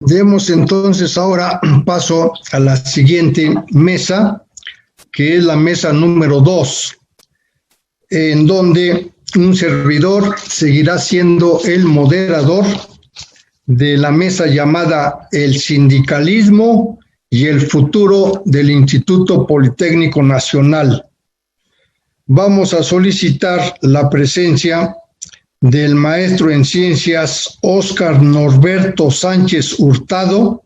Demos entonces ahora paso a la siguiente mesa, que es la mesa número 2, en donde un servidor seguirá siendo el moderador de la mesa llamada El Sindicalismo y el Futuro del Instituto Politécnico Nacional. Vamos a solicitar la presencia del maestro en ciencias Óscar Norberto Sánchez Hurtado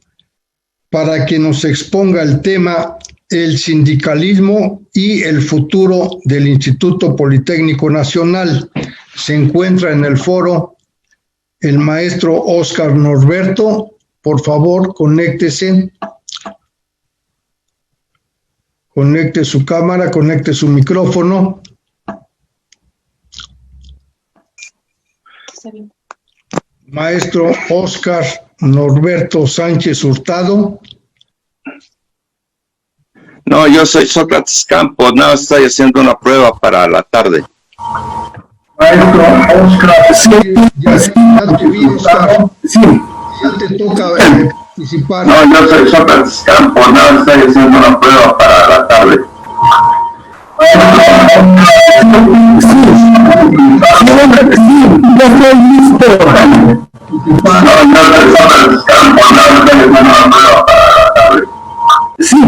para que nos exponga el tema El sindicalismo y el futuro del Instituto Politécnico Nacional. Se encuentra en el foro el maestro Óscar Norberto. Por favor, conéctese. Conecte su cámara, conecte su micrófono. Maestro Óscar Norberto Sánchez Hurtado. No, yo soy Sócrates Campos, no, estoy haciendo una prueba para la tarde. Maestro Óscar, sí, ya te vi, Óscar. Sí, ya te toca participar. No, yo soy Sócrates Campos, no, estoy haciendo una prueba para la tarde. Sí. A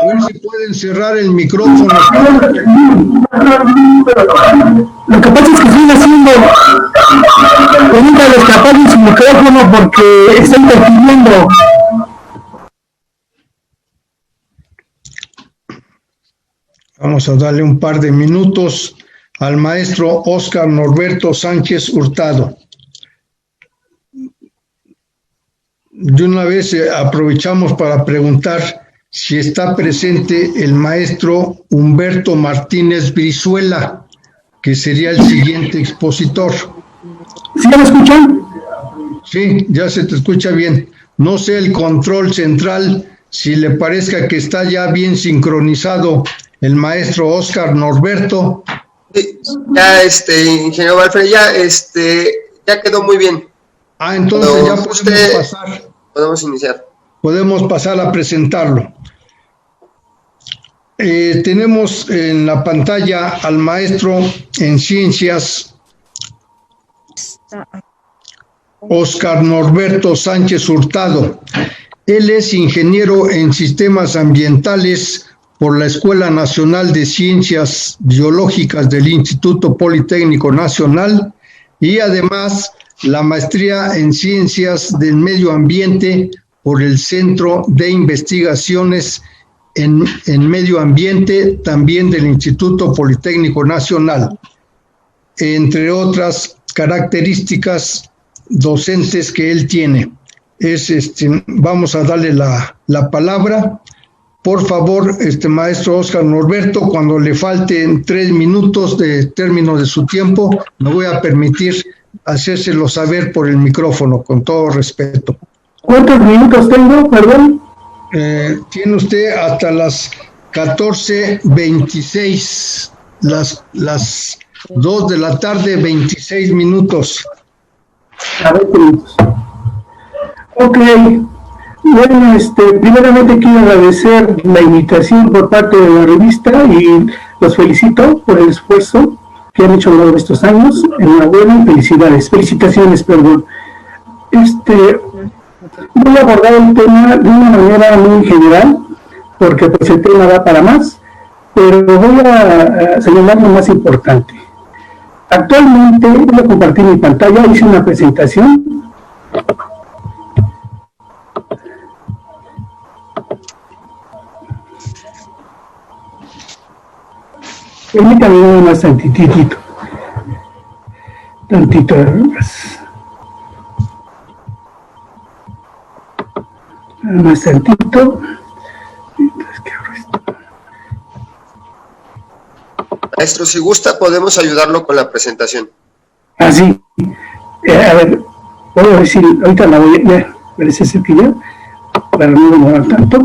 ver si pueden cerrar el micrófono. Lo que pasa es que estoy haciendo preguntas escapar de su micrófono porque está interfiriendo. Vamos a darle un par de minutos al maestro Óscar Norberto Sánchez Hurtado. De una vez aprovechamos para preguntar si está presente el maestro Humberto Martínez Brizuela, que sería el siguiente expositor. ¿Sí me escuchan? Sí, ya se te escucha bien. No sé el control central, si le parezca que está ya bien sincronizado el maestro Óscar Norberto. Sí, ya ingeniero Valfred, ya quedó muy bien. Ah, entonces ya podemos pasar. Podemos iniciar. Podemos pasar a presentarlo. Tenemos en la pantalla al maestro en ciencias Óscar Norberto Sánchez Hurtado. Él es ingeniero en sistemas ambientales por la Escuela Nacional de Ciencias Biológicas del Instituto Politécnico Nacional y además la maestría en Ciencias del Medio Ambiente por el Centro de Investigaciones en Medio Ambiente, también del Instituto Politécnico Nacional, entre otras características docentes que él tiene. Vamos a darle la palabra. Por favor, maestro Óscar Norberto, cuando le falten 3 minutos de término de su tiempo, me voy a permitir hacérselo saber por el micrófono, con todo respeto. ¿Cuántos minutos tengo, perdón? Tiene usted hasta las 14:26, las 2 de la tarde, 26 minutos. A ver, minutos. Ok. Bueno, primeramente quiero agradecer la invitación por parte de la revista y los felicito por el esfuerzo que han hecho a lo largo de estos años. Enhorabuena y felicitaciones, perdón. Voy a abordar el tema de una manera muy general, porque pues el tema da para más, pero voy a señalar lo más importante. Actualmente, voy a compartir mi pantalla, hice una presentación. Permítame nada más tantito más tantito. Maestro, si gusta, podemos ayudarlo con la presentación. Sí. A ver, puedo decir, ahorita la voy a parece ser que ya, para no demorar tanto.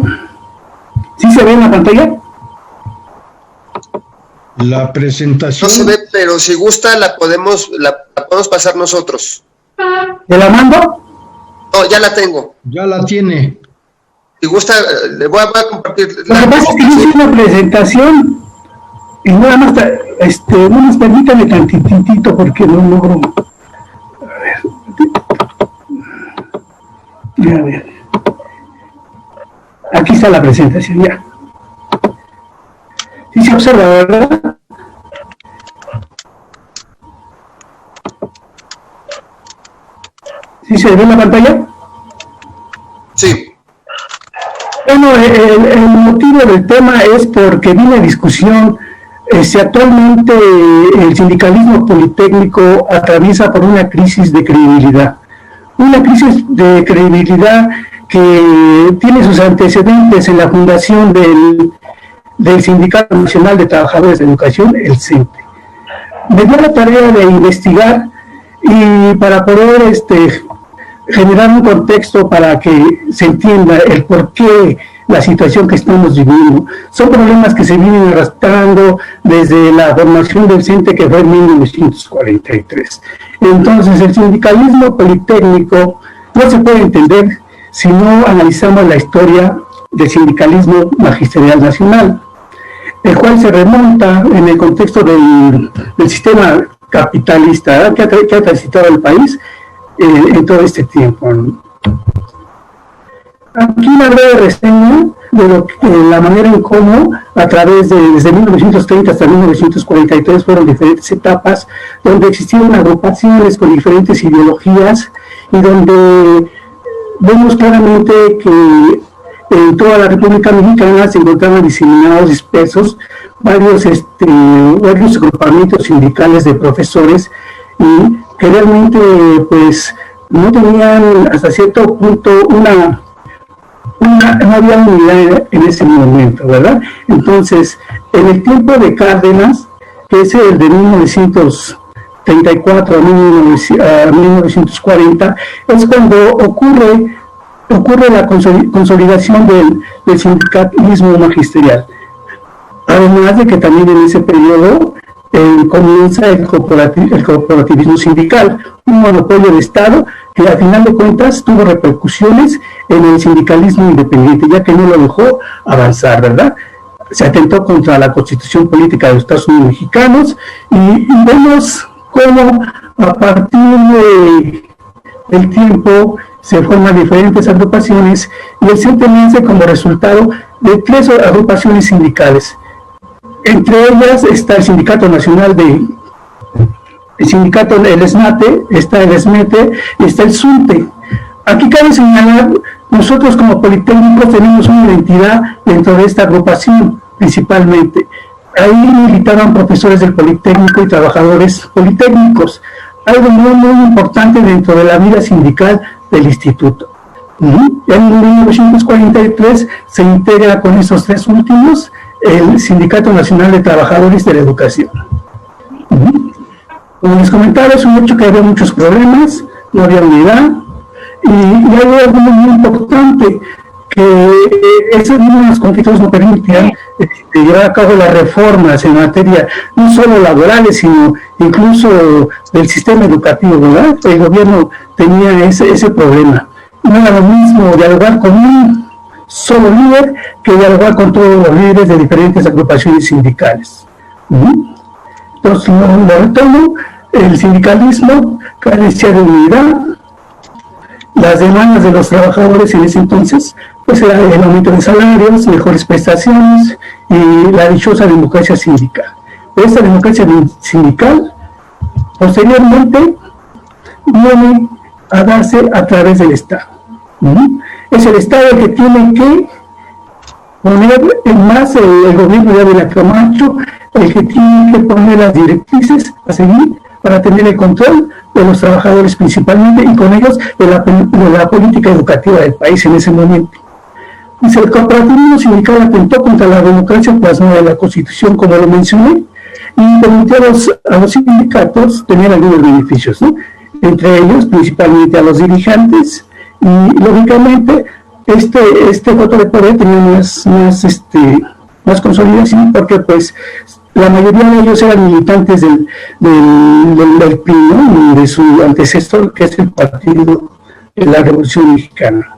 ¿Sí se ve en la pantalla? La presentación. No se ve, pero si gusta la podemos pasar nosotros. ¿Te la mando? No, ya la tengo. Ya la tiene. Si gusta, le voy a compartir. Lo que pasa es que yo hice una presentación y nada más, no más permítame tantitito porque no logro. A ver. Aquí está la presentación, ya. ¿Sí se observa, verdad? ¿Sí se ve en la pantalla? Sí. Bueno, el motivo del tema es porque viene a discusión si actualmente el sindicalismo politécnico atraviesa por una crisis de credibilidad. Una crisis de credibilidad que tiene sus antecedentes en la fundación del Sindicato Nacional de Trabajadores de Educación, el CENTE. Me dio la tarea de investigar y para poder generar un contexto para que se entienda el por qué la situación que estamos viviendo. Son problemas que se vienen arrastrando desde la formación del CENTE, que fue en 1943. Entonces, el sindicalismo politécnico no se puede entender si no analizamos la historia del sindicalismo magisterial nacional, el cual se remonta en el contexto del sistema capitalista que ha transitado el país en todo este tiempo. Aquí una breve reseña de la manera en cómo, a través desde 1930 hasta 1943, fueron diferentes etapas donde existieron agrupaciones con diferentes ideologías y donde vemos claramente que en toda la República Mexicana se encontraban diseminados, dispersos, varios agrupamientos sindicales de profesores y que realmente pues no tenían hasta cierto punto no había unidad en ese momento, ¿verdad? Entonces, en el tiempo de Cárdenas, que es el de 1934 a 1940, es cuando ocurre la consolidación del sindicalismo magisterial. Además de que también en ese periodo comienza el corporativismo sindical, un monopolio de Estado que al final de cuentas tuvo repercusiones en el sindicalismo independiente, ya que no lo dejó avanzar, ¿verdad? Se atentó contra la Constitución Política de los Estados Unidos Mexicanos y vemos cómo a partir del tiempo se forman diferentes agrupaciones y el CENTE nace como resultado de 3 agrupaciones sindicales. Entre ellas está el Sindicato Nacional el SNATE, está el SMETE y está el SUNTE. Aquí cabe señalar, nosotros como politécnicos tenemos una identidad dentro de esta agrupación, principalmente. Ahí militaban profesores del Politécnico y trabajadores politécnicos, algo muy importante dentro de la vida sindical del instituto. En 1943 se integra con esos 3 últimos el Sindicato Nacional de Trabajadores de la Educación. Como les comentaba, es un hecho que había muchos problemas, no había unidad, y hay algo muy importante, que esos mismos conflictos no permitían llevar a cabo las reformas en materia no solo laborales, sino incluso del sistema educativo, ¿verdad? El gobierno tenía ese problema. No era lo mismo dialogar con un solo líder que dialogar con todos los líderes de diferentes agrupaciones sindicales. Entonces, lo retomo, el sindicalismo carecía de unidad. Las demandas de los trabajadores en ese entonces pues era el aumento de salarios, mejores prestaciones y la dichosa democracia sindical. Pero esta democracia sindical posteriormente viene a darse a través del Estado. Es el Estado el que tiene que poner más el gobierno de Ávila Camacho, el que tiene que poner las directrices a seguir para tener el control de los trabajadores principalmente y con ellos de la política educativa del país en ese momento. Dice, el corporativismo sindical atentó contra la democracia plasmada en la Constitución, como lo mencioné, y permitió a los sindicatos tener algunos beneficios, ¿no? Entre ellos, principalmente a los dirigentes, y lógicamente este voto de poder tenía más consolidación, porque pues la mayoría de ellos eran militantes del PRI, ¿no? De su antecesor, que es el Partido en la Revolución Mexicana.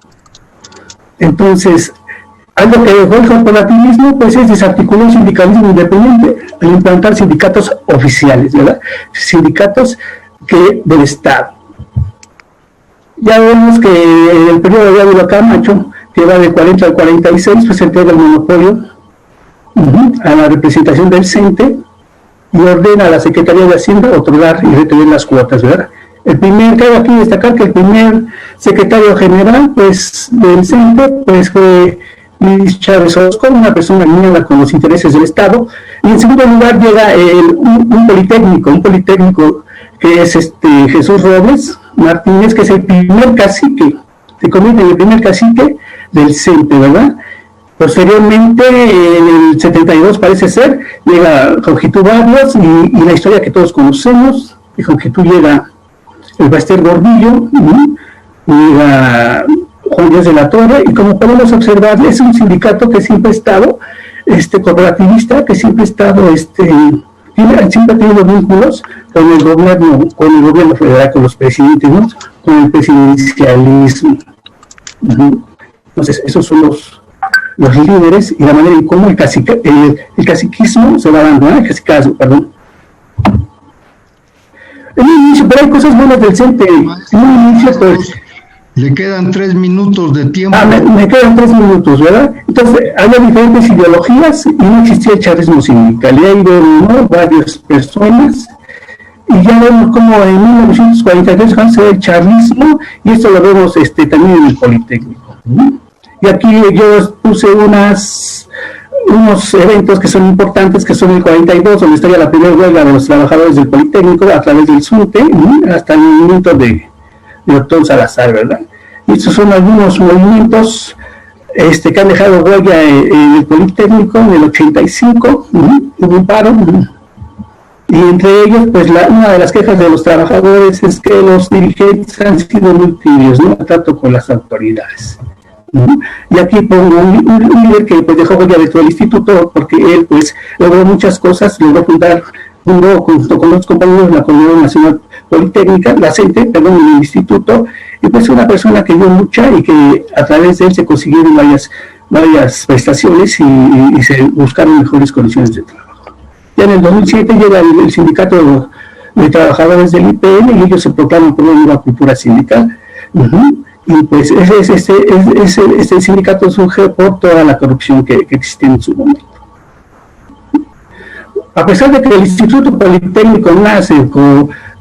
Entonces, algo que dejó el corporativismo, pues es desarticular el sindicalismo independiente al implantar sindicatos oficiales, ¿verdad? Sindicatos del Estado. Ya vemos que en el periodo de Ávila Camacho, que va de 40 al 46, pues se entrega el monopolio a la representación del CENTE y ordena a la Secretaría de Hacienda otorgar y retener las cuotas, ¿verdad? Cabe aquí destacar que el primer secretario general, pues, del CENTE, pues, fue Luis Chávez Orozco, una persona alineada con los intereses del Estado, y en segundo lugar llega un politécnico que es Jesús Robles Martínez, que es el primer cacique, se convierte en el primer cacique del CENTE, ¿verdad? Posteriormente, en el 72 parece ser, llega Jorgito Barrios y la historia que todos conocemos, de Jorgito llega el Baster Gordillo, llega Juan Díaz de la Torre, y como podemos observar, es un sindicato que siempre ha estado, corporativista, que siempre ha estado, siempre ha tenido vínculos con el gobierno federal, con los presidentes, ¿no? Con el presidencialismo. Entonces, esos son los líderes y la manera en cómo el caciquismo se va dando, el cacicazgo, perdón. En un inicio, pero hay cosas buenas del CENTE. En un inicio, pues... Le quedan 3 minutos de tiempo. Me quedan 3 minutos, ¿verdad? Entonces, había diferentes ideologías y no existía el chavismo sindical. Y ahí vemos varias personas. Y ya vemos como en 1943 se ve el chavismo, y esto lo vemos también en el Politécnico. Y aquí yo puse unos eventos que son importantes, que son el 42, donde estaría la primera huelga de los trabajadores del Politécnico a través del SUNTE, hasta el movimiento de Doctor Salazar, ¿verdad? Y estos son algunos movimientos que han dejado huella en el Politécnico. En el 85 hubo un paro, y entre ellos, pues una de las quejas de los trabajadores es que los dirigentes han sido muy tibios, ¿no? Trato con las autoridades. Y aquí pongo un líder que pues dejó huella dentro del instituto, porque él pues logró muchas cosas, logró fundó junto con los compañeros la Coordinadora Nacional Politécnica, la CENTE, perdón, en el instituto, y pues una persona que dio lucha y que a través de él se consiguieron varias prestaciones y se buscaron mejores condiciones de trabajo. Ya en el 2007 llega el sindicato de trabajadores del IPN y ellos se proclaman por una nueva cultura sindical. Y pues este sindicato surge por toda la corrupción que existía en su momento. A pesar de que el Instituto Politécnico nace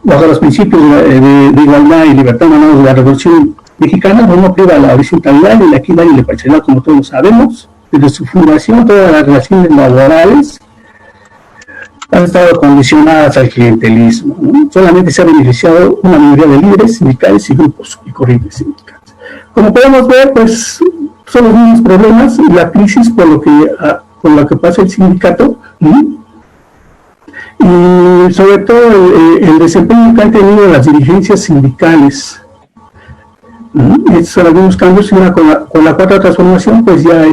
bajo los principios de igualdad y libertad emanados de la Revolución Mexicana, no priva la horizontalidad y la equidad y la imparcialidad, como todos sabemos. Desde su fundación, todas las relaciones laborales han estado condicionadas al clientelismo, ¿no? Solamente se ha beneficiado una mayoría de líderes sindicales y grupos y corrientes sindicales. Como podemos ver, pues son los mismos problemas y la crisis por lo que pasa el sindicato, y sobre todo el desempeño que han tenido las dirigencias sindicales. Estos son algunos cambios. Con la cuarta transformación, pues ya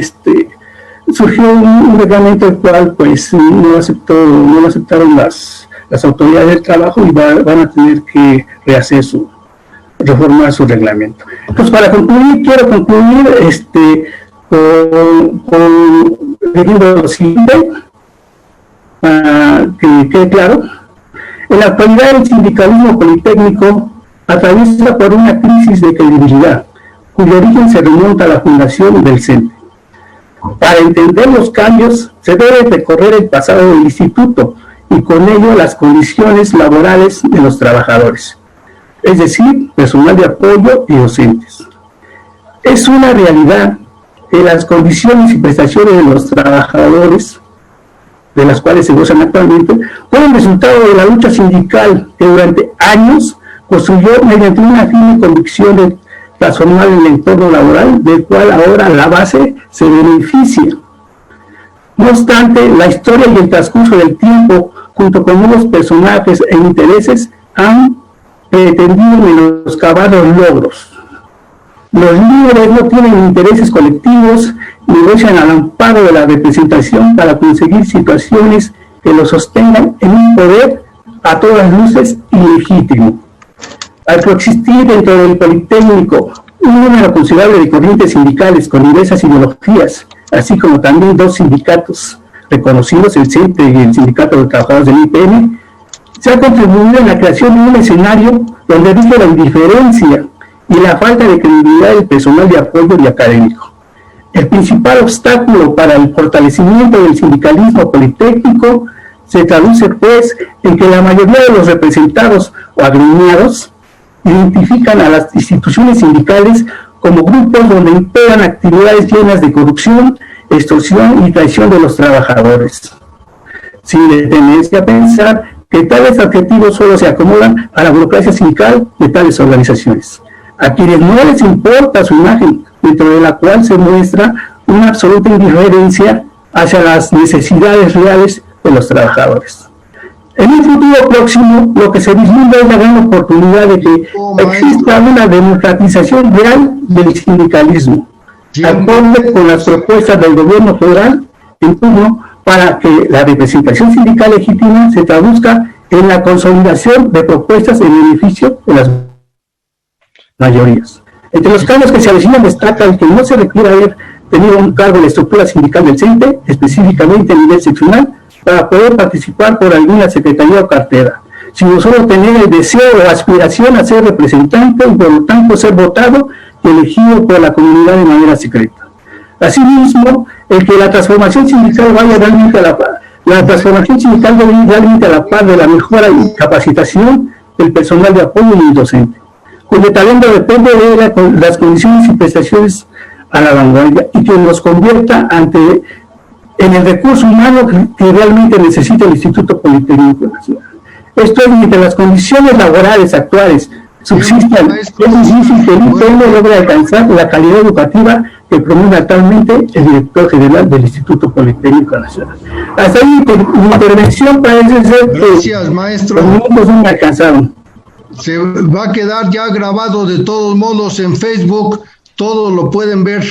surgió un reglamento el cual pues no lo aceptaron las autoridades del trabajo y van a tener que reformar su reglamento. Entonces, para concluir, quiero concluir leyendo lo siguiente, para que quede claro. En la actualidad, el sindicalismo politécnico atraviesa por una crisis de credibilidad, cuyo origen se remonta a la fundación del CENTE. Para entender los cambios, se debe recorrer el pasado del instituto y con ello las condiciones laborales de los trabajadores, es decir, personal de apoyo y docentes. Es una realidad que las condiciones y prestaciones de los trabajadores, de las cuales se gozan actualmente, fueron resultado de la lucha sindical que durante años construyó mediante una firme convicción de transformar el entorno laboral, del cual ahora la base se beneficia. No obstante, la historia y el transcurso del tiempo, junto con nuevos personajes e intereses, han pretendido menoscabar los logros. Los líderes no tienen intereses colectivos, negocian al amparo de la representación para conseguir situaciones que los sostengan en un poder a todas luces ilegítimo. Al coexistir dentro del Politécnico un número considerable de corrientes sindicales con diversas ideologías, así como también dos sindicatos reconocidos, el CENTE y el Sindicato de Trabajadores del IPN, se ha contribuido en la creación de un escenario donde rige la indiferencia y la falta de credibilidad del personal de apoyo y académico. El principal obstáculo para el fortalecimiento del sindicalismo politécnico se traduce, pues, en que la mayoría de los representados o agremiados identifican a las instituciones sindicales como grupos donde imperan actividades llenas de corrupción, extorsión y traición de los trabajadores, sin detenerse a pensar que tales adjetivos solo se acomodan a la burocracia sindical de tales organizaciones, a quienes no les importa su imagen, dentro de la cual se muestra una absoluta indiferencia hacia las necesidades reales de los trabajadores. En un futuro próximo, lo que se vislumbra es la gran oportunidad de que exista una democratización real del sindicalismo, acorde con las propuestas del gobierno federal en turno, para que la representación sindical legítima se traduzca en la consolidación de propuestas en beneficio de las mayorías. Entre los cambios que se avecinan destaca el que no se requiere haber tenido un cargo en la estructura sindical del CENTE, específicamente a nivel seccional, para poder participar por alguna secretaría o cartera, sino solo tener el deseo o aspiración a ser representante y por lo tanto ser votado y elegido por la comunidad de manera secreta. Asimismo, el que la transformación sindical vaya realmente a la transformación sindical debe ir realmente a la par de la mejora y capacitación del personal de apoyo y el docente, cuyo talento depende de las condiciones y prestaciones a la vanguardia y que nos convierta en el recurso humano que realmente necesita el Instituto Politécnico Nacional. Esto es, mientras las condiciones laborales actuales subsistan, es difícil que el IPN logre alcanzar la calidad educativa que promueve actualmente el director general del Instituto Politécnico Nacional. Hasta ahí mi intervención parece ser que gracias, maestro. Los minutos no me alcanzaron. Se va a quedar ya grabado de todos modos en Facebook, todos lo pueden ver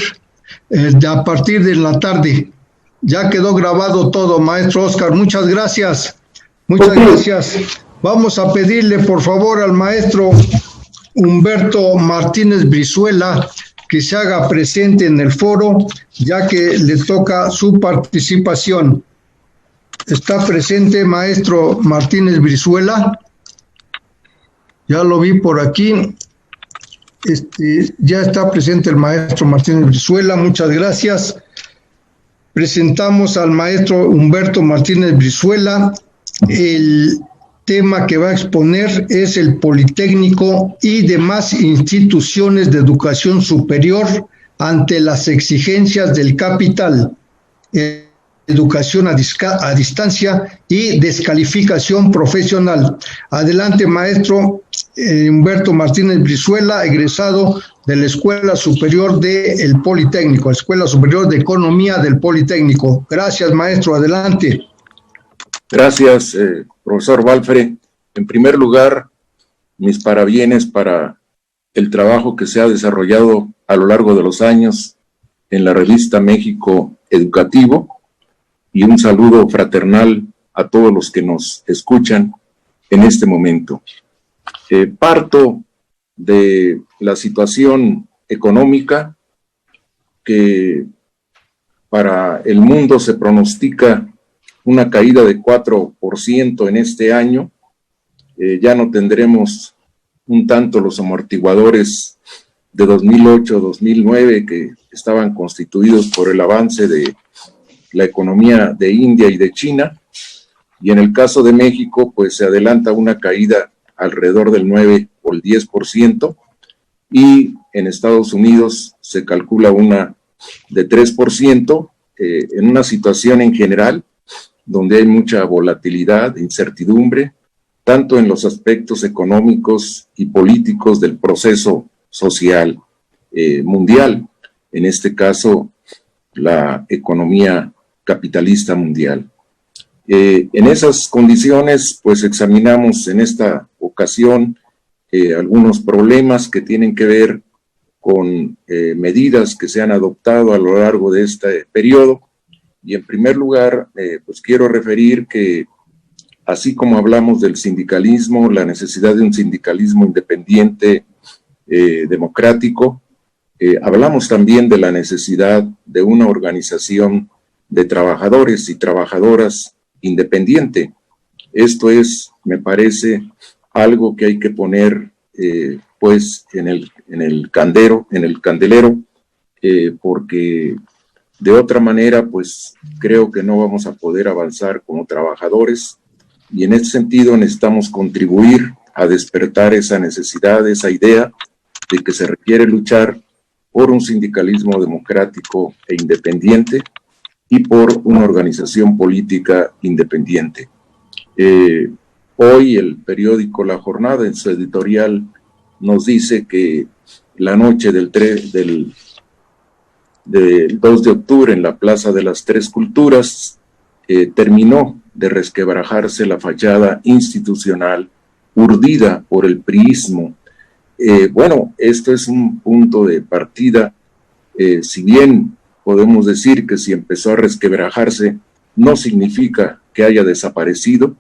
a partir de la tarde. Ya quedó grabado todo, maestro Oscar. Muchas gracias. Muchas gracias. Vamos a pedirle, por favor, al maestro Humberto Martínez Brizuela que se haga presente en el foro, ya que le toca su participación. ¿Está presente, maestro Martínez Brizuela? Ya lo vi por aquí. Ya está presente el maestro Martínez Brizuela. Muchas gracias. Presentamos al maestro Humberto Martínez Brizuela. El tema que va a exponer es el Politécnico y demás instituciones de educación superior ante las exigencias del capital, educación a distancia y descalificación profesional. Adelante, maestro Humberto Martínez Brizuela, egresado de la Escuela Superior del Politécnico, Escuela Superior de Economía del Politécnico. Gracias, maestro, adelante. Gracias, profesor Walfre. En primer lugar, mis parabienes para el trabajo que se ha desarrollado a lo largo de los años en la revista México Educativo, y un saludo fraternal a todos los que nos escuchan en este momento. Parto de la situación económica que para el mundo se pronostica una caída de 4% en este año. Ya no tendremos un tanto los amortiguadores de 2008-2009 que estaban constituidos por el avance de la economía de India y de China, y en el caso de México pues se adelanta una caída alrededor del 9 o el 10%, y en Estados Unidos se calcula una de 3%, en una situación en general donde hay mucha volatilidad, incertidumbre, tanto en los aspectos económicos y políticos del proceso social mundial, en este caso la economía capitalista mundial. En esas condiciones, pues examinamos en esta ocasión algunos problemas que tienen que ver con medidas que se han adoptado a lo largo de este periodo. Y en primer lugar, pues quiero referir que así como hablamos del sindicalismo, la necesidad de un sindicalismo independiente, democrático, hablamos también de la necesidad de una organización de trabajadores y trabajadoras independiente. Esto es, me parece, algo que hay que poner pues en el candelero, porque de otra manera pues creo que no vamos a poder avanzar como trabajadores, y en ese sentido necesitamos contribuir a despertar esa necesidad, esa idea de que se requiere luchar por un sindicalismo democrático e independiente y por una organización política independiente. Hoy el periódico La Jornada, en su editorial, nos dice que la noche del 2 de octubre en la Plaza de las Tres Culturas terminó de resquebrajarse la fachada institucional urdida por el priismo. Bueno, esto es un punto de partida. Si bien podemos decir que si empezó a resquebrajarse, no significa que haya desaparecido.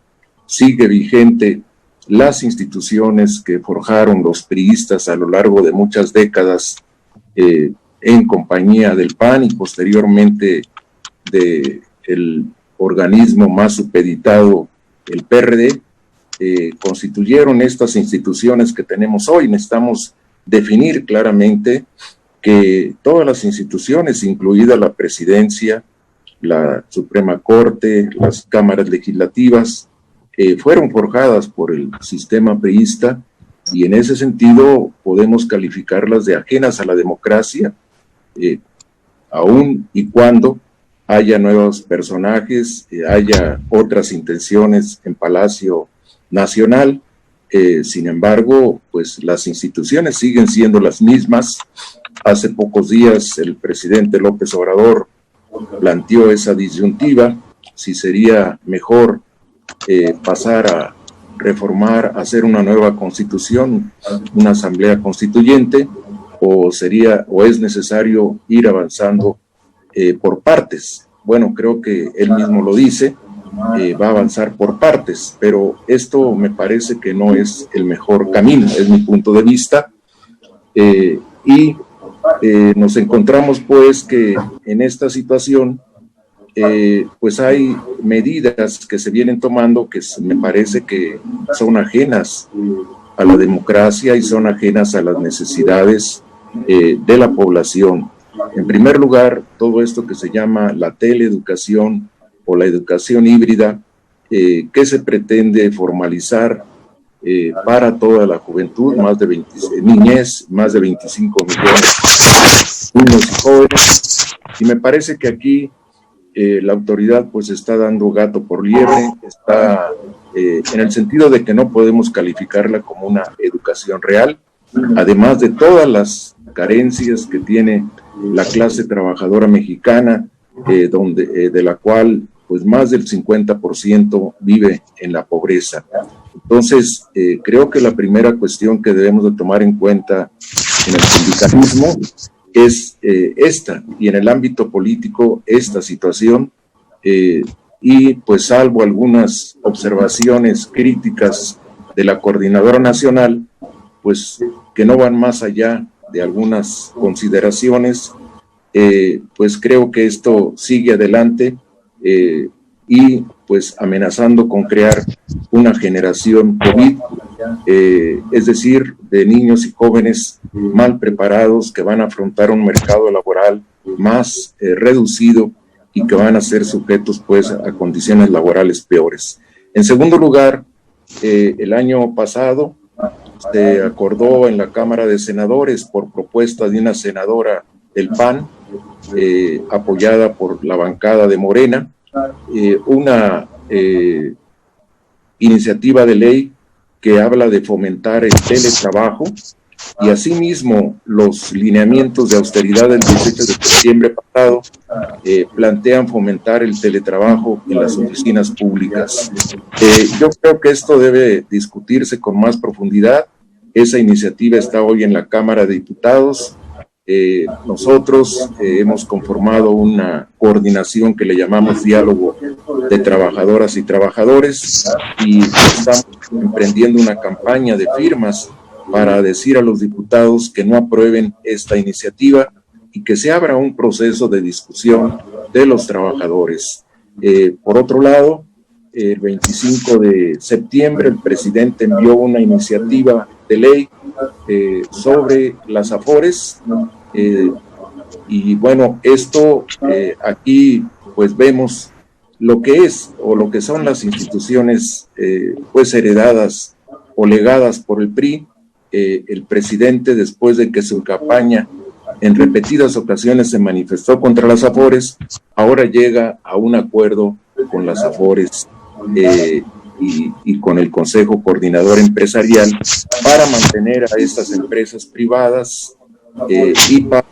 Sigue vigente las instituciones que forjaron los priistas a lo largo de muchas décadas en compañía del PAN y posteriormente del organismo más supeditado, el PRD, constituyeron estas instituciones que tenemos hoy. Necesitamos definir claramente que todas las instituciones, incluida la presidencia, la Suprema Corte, las cámaras legislativas, fueron forjadas por el sistema priista, y en ese sentido podemos calificarlas de ajenas a la democracia, aun y cuando haya nuevos personajes, haya otras intenciones en Palacio Nacional. Sin embargo, pues las instituciones siguen siendo las mismas. Hace pocos días el presidente López Obrador planteó esa disyuntiva, si sería mejor pasar a reformar, hacer una nueva constitución, una asamblea constituyente, o es necesario ir avanzando por partes. Bueno, creo que él mismo lo dice, va a avanzar por partes, pero esto me parece que no es el mejor camino, es mi punto de vista, y nos encontramos pues que en esta situación pues hay medidas que se vienen tomando que me parece que son ajenas a la democracia y son ajenas a las necesidades de la población. En primer lugar, todo esto que se llama la teleeducación o la educación híbrida, que se pretende formalizar para toda la juventud, niñez, más de 25 millones de niños y jóvenes, y me parece que aquí la autoridad pues está dando gato por liebre, está en el sentido de que no podemos calificarla como una educación real, además de todas las carencias que tiene la clase trabajadora mexicana, de la cual pues más del 50% vive en la pobreza. Entonces, creo que la primera cuestión que debemos de tomar en cuenta en el sindicalismo es esta, y en el ámbito político esta situación, y pues salvo algunas observaciones críticas de la Coordinadora Nacional, pues que no van más allá de algunas consideraciones, pues creo que esto sigue adelante, y pues amenazando con crear una generación COVID, es decir, de niños y jóvenes mal preparados que van a afrontar un mercado laboral más reducido y que van a ser sujetos pues a condiciones laborales peores. En segundo lugar, el año pasado se acordó en la Cámara de Senadores, por propuesta de una senadora del PAN, apoyada por la bancada de Morena, una iniciativa de ley que habla de fomentar el teletrabajo, y asimismo los lineamientos de austeridad del 18 de septiembre pasado plantean fomentar el teletrabajo en las oficinas públicas. Yo creo que esto debe discutirse con más profundidad. Esa iniciativa está hoy en la Cámara de Diputados. Nosotros hemos conformado una coordinación que le llamamos Diálogo de trabajadoras y trabajadores, y estamos emprendiendo una campaña de firmas para decir a los diputados que no aprueben esta iniciativa y que se abra un proceso de discusión de los trabajadores. Por otro lado, el 25 de septiembre el presidente envió una iniciativa de ley sobre las AFORES, y bueno, esto aquí pues vemos lo que es o lo que son las instituciones pues heredadas o legadas por el PRI. El presidente, después de que su campaña en repetidas ocasiones se manifestó contra las AFORES, ahora llega a un acuerdo con las AFORES y con el Consejo Coordinador Empresarial para mantener a estas empresas privadas y para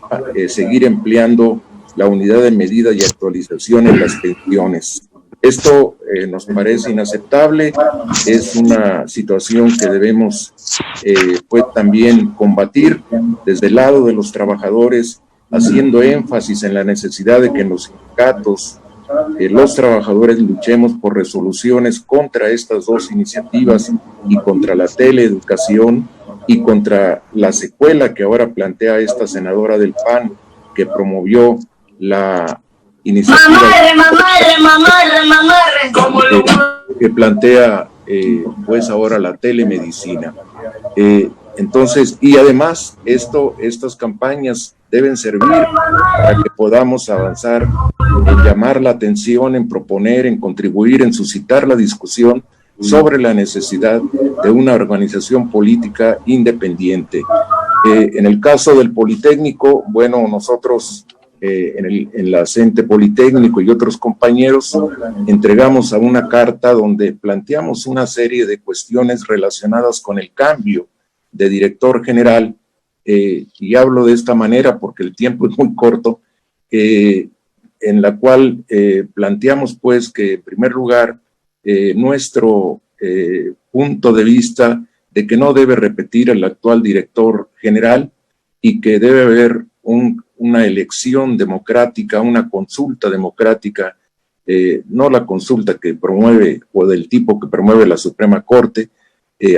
seguir empleando la unidad de medida y actualización en las pensiones. Esto nos parece inaceptable, es una situación que debemos pues también combatir desde el lado de los trabajadores, haciendo énfasis en la necesidad de que en los sindicatos los trabajadores luchemos por resoluciones contra estas dos iniciativas y contra la teleeducación y contra la secuela que ahora plantea esta senadora del PAN, que promovió la iniciativa que plantea pues ahora la telemedicina. Entonces, y además estas campañas deben servir para que podamos avanzar en llamar la atención, en proponer, en contribuir, en suscitar la discusión sobre la necesidad de una organización política independiente. En el caso del Politécnico, bueno, nosotros en la CENTE Politécnico y otros compañeros entregamos a una carta donde planteamos una serie de cuestiones relacionadas con el cambio de director general, y hablo de esta manera porque el tiempo es muy corto, en la cual planteamos pues que en primer lugar nuestro punto de vista de que no debe repetir el actual director general y que debe haber una elección democrática, una consulta democrática, no la consulta que promueve o del tipo que promueve la Suprema Corte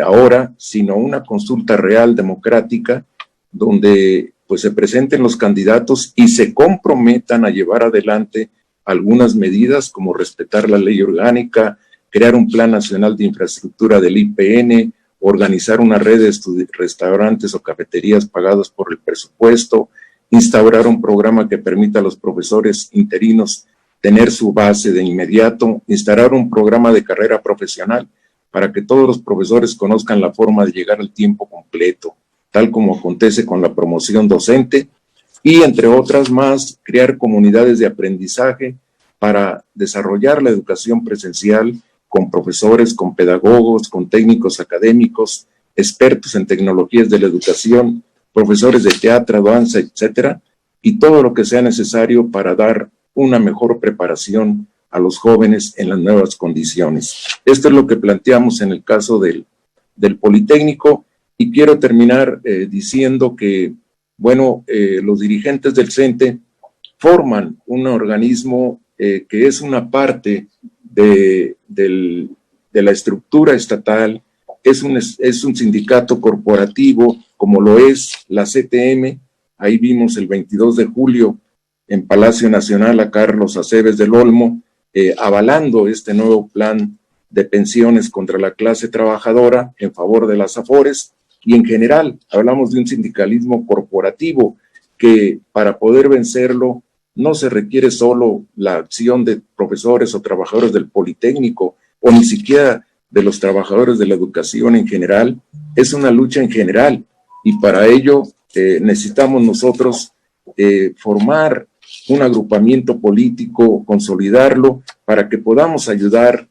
ahora, sino una consulta real democrática donde pues se presenten los candidatos y se comprometan a llevar adelante algunas medidas como respetar la ley orgánica, crear un plan nacional de infraestructura del IPN, organizar una red de restaurantes o cafeterías pagados por el presupuesto, instaurar un programa que permita a los profesores interinos tener su base de inmediato, instaurar un programa de carrera profesional para que todos los profesores conozcan la forma de llegar al tiempo completo, tal como acontece con la promoción docente, y entre otras más, crear comunidades de aprendizaje para desarrollar la educación presencial con profesores, con pedagogos, con técnicos académicos, expertos en tecnologías de la educación, profesores de teatro, danza, etcétera, y todo lo que sea necesario para dar una mejor preparación a los jóvenes en las nuevas condiciones. Esto es lo que planteamos en el caso del Politécnico, y quiero terminar diciendo que, bueno, los dirigentes del CENTE forman un organismo que es una parte de la estructura estatal, es un sindicato corporativo, como lo es la CTM. Ahí vimos el 22 de julio en Palacio Nacional a Carlos Aceves del Olmo, avalando este nuevo plan de pensiones contra la clase trabajadora en favor de las AFORES, y en general hablamos de un sindicalismo corporativo que para poder vencerlo no se requiere solo la acción de profesores o trabajadores del Politécnico o ni siquiera de los trabajadores de la educación en general, es una lucha en general, y para ello necesitamos nosotros formar un agrupamiento político, consolidarlo, para que podamos ayudar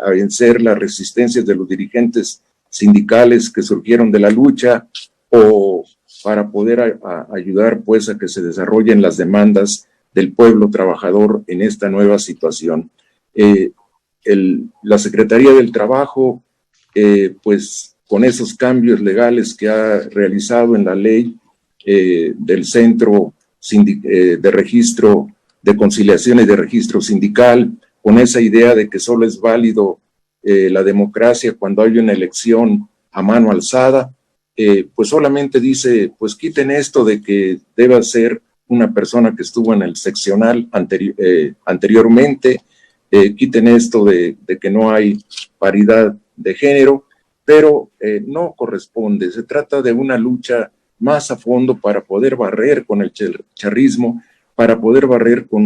a vencer las resistencias de los dirigentes sindicales que surgieron de la lucha, o para poder ayudar pues a que se desarrollen las demandas del pueblo trabajador en esta nueva situación. La Secretaría del Trabajo, pues con esos cambios legales que ha realizado en la ley del Centro de Registro de Conciliación y de Registro Sindical, con esa idea de que solo es válido la democracia cuando hay una elección a mano alzada, pues solamente dice, pues quiten esto de que deba ser una persona que estuvo en el seccional anteriormente, quiten esto de que no hay paridad de género, pero no corresponde. Se trata de una lucha más a fondo para poder barrer con el charrismo, para poder barrer con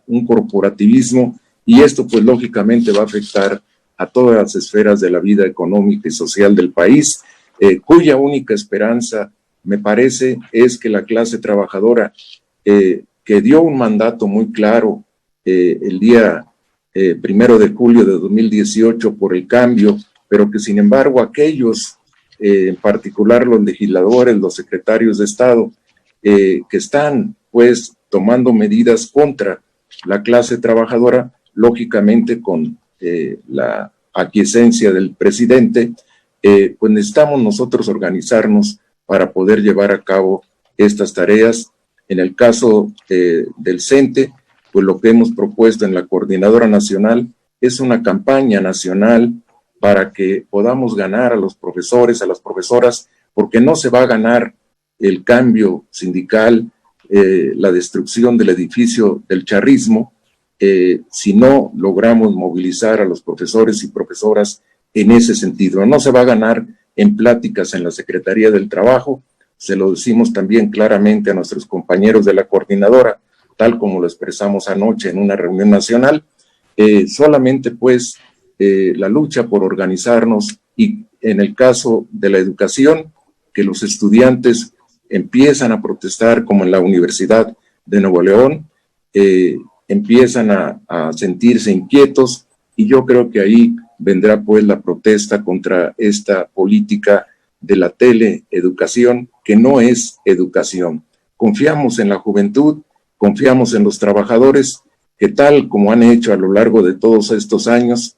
un corporativismo, y esto pues lógicamente va a afectar a todas las esferas de la vida económica y social del país, cuya única esperanza, me parece, es que la clase trabajadora, que dio un mandato muy claro el día 1 de julio de 2018 por el cambio, pero que sin embargo aquellos, en particular los legisladores, los secretarios de Estado, que están pues tomando medidas contra la clase trabajadora, lógicamente con la aquiescencia del presidente, pues necesitamos nosotros organizarnos para poder llevar a cabo estas tareas. En el caso del CENTE, pues lo que hemos propuesto en la Coordinadora Nacional es una campaña nacional para que podamos ganar a los profesores, a las profesoras, porque no se va a ganar el cambio sindical, la destrucción del edificio del charrismo, si no logramos movilizar a los profesores y profesoras en ese sentido. No se va a ganar en pláticas en la Secretaría del Trabajo, se lo decimos también claramente a nuestros compañeros de la coordinadora, tal como lo expresamos anoche en una reunión nacional, solamente pues la lucha por organizarnos, y en el caso de la educación, que los estudiantes empiezan a protestar como en la Universidad de Nuevo León, empiezan a sentirse inquietos, y yo creo que ahí vendrá pues la protesta contra esta política de la teleeducación, que no es educación. Confiamos en la juventud, confiamos en los trabajadores, que tal como han hecho a lo largo de todos estos años,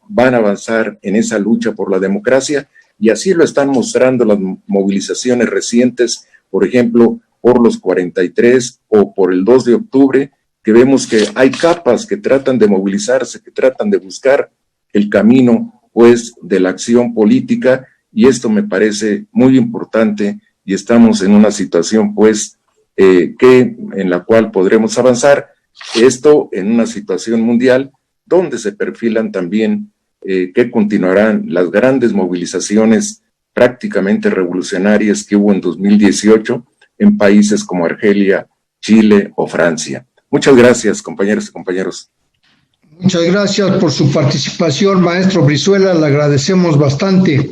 van a avanzar en esa lucha por la democracia, y así lo están mostrando las movilizaciones recientes, por ejemplo, por los 43 o por el 2 de octubre, que vemos que hay capas que tratan de movilizarse, que tratan de buscar el camino, pues, de la acción política, y esto me parece muy importante, y estamos en una situación, pues, en la cual podremos avanzar, esto en una situación mundial, donde se perfilan también que continuarán las grandes movilizaciones prácticamente revolucionarias que hubo en 2018 en países como Argelia, Chile o Francia. Muchas gracias, compañeras y compañeros. Muchas gracias por su participación, maestro Brizuela, le agradecemos bastante.